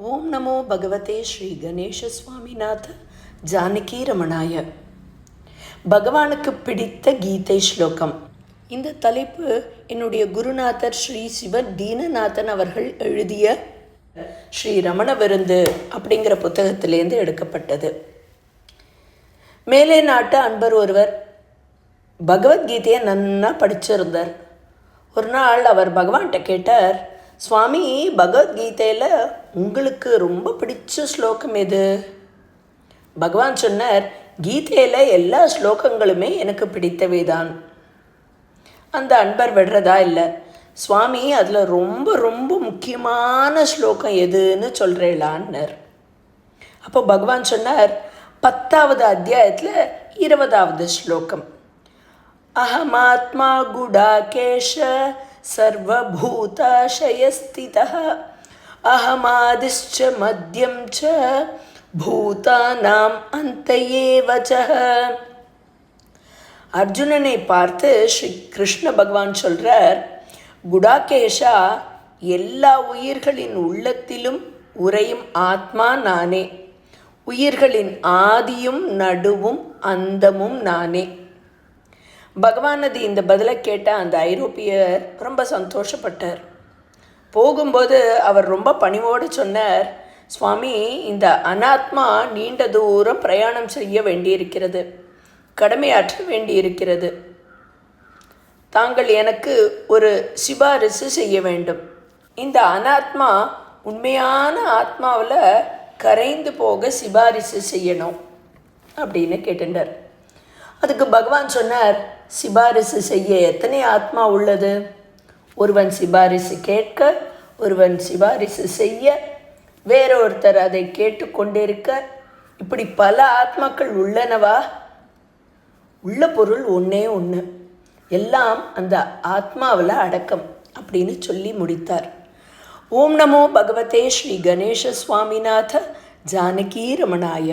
ஓம் நமோ பகவதே ஸ்ரீ கணேச சுவாமிநாத ஜானகி ரமணாய. பகவானுக்கு பிடித்த கீதை ஸ்லோகம். இந்த தலைப்பு என்னுடைய குருநாதர் ஸ்ரீ சிவ தீனநாதன் அவர்கள் எழுதிய ஸ்ரீ ரமண விருந்து அப்படிங்கிற புத்தகத்திலேருந்து எடுக்கப்பட்டது. மேலே நாட்டு அன்பர் ஒருவர் பகவத்கீதையை நன்னா படிச்சிருந்தார். ஒரு நாள் அவர் பகவான்கிட்ட கேட்டார், சுவாமி, பகவத்கீதையில் உங்களுக்கு ரொம்ப பிடிச்ச ஸ்லோகம் எது? பகவான் சொன்னார், கீதையில் எல்லா ஸ்லோகங்களுமே எனக்கு பிடித்தவை தான். அந்த அன்பர் விடுறதா இல்லை, சுவாமி அதில் ரொம்ப ரொம்ப முக்கியமான ஸ்லோகம் எதுன்னு சொல்கிறேளான்னர். அப்போ பகவான் சொன்னார், 10வது அத்தியாயத்தில் 20வது ஸ்லோகம், அஹமாத்மா குடாகேஷ சர்வபூதாசயஸ்திதः அஹமாதிஷ்ச மத்யம் ச பூதானாம் அந்தயேவச. அர்ஜுனனை பார்த்து ஸ்ரீ கிருஷ்ண பகவான் சொல்கிறார், குடாகேஷா, எல்லா உயிர்களின் உள்ளத்திலும் உறையும் ஆத்மா நானே. உயிர்களின் ஆதியும் நடுவும் அந்தமும் நானே. பகவானது இந்த பதிலை கேட்ட அந்த ஐரோப்பியர் ரொம்ப சந்தோஷப்பட்டார். போகும்போது அவர் ரொம்ப பணிவோடு சொன்னார், சுவாமி, இந்த அனாத்மா நீண்ட தூரம் பிரயாணம் செய்ய வேண்டியிருக்கிறது, கடமையாற்ற வேண்டியிருக்கிறது. தாங்கள் எனக்கு ஒரு சிபாரிசு செய்ய வேண்டும். இந்த அனாத்மா உண்மையான ஆத்மாவில் கரைந்து போக சிபாரிசு செய்யணும் அப்படின்னு கேட்டுட்டார். அதுக்கு பகவான் சொன்னார், சிபாரிசு செய்ய எத்தனை ஆத்மா உள்ளது? ஒருவன் சிபாரிசு கேட்க, ஒருவன் சிபாரிசு செய்ய, வேறொருத்தர் அதை கேட்டுக்கொண்டிருக்க, இப்படி பல ஆத்மாக்கள் உள்ளனவா? உள்ள பொருள் ஒன்றே ஒன்று, எல்லாம் அந்த ஆத்மாவில் அடக்கம் அப்படின்னு சொல்லி முடித்தார். ஓம் நமோ பகவதே ஸ்ரீ கணேச சுவாமிநாத ஜானகி ரமணாய.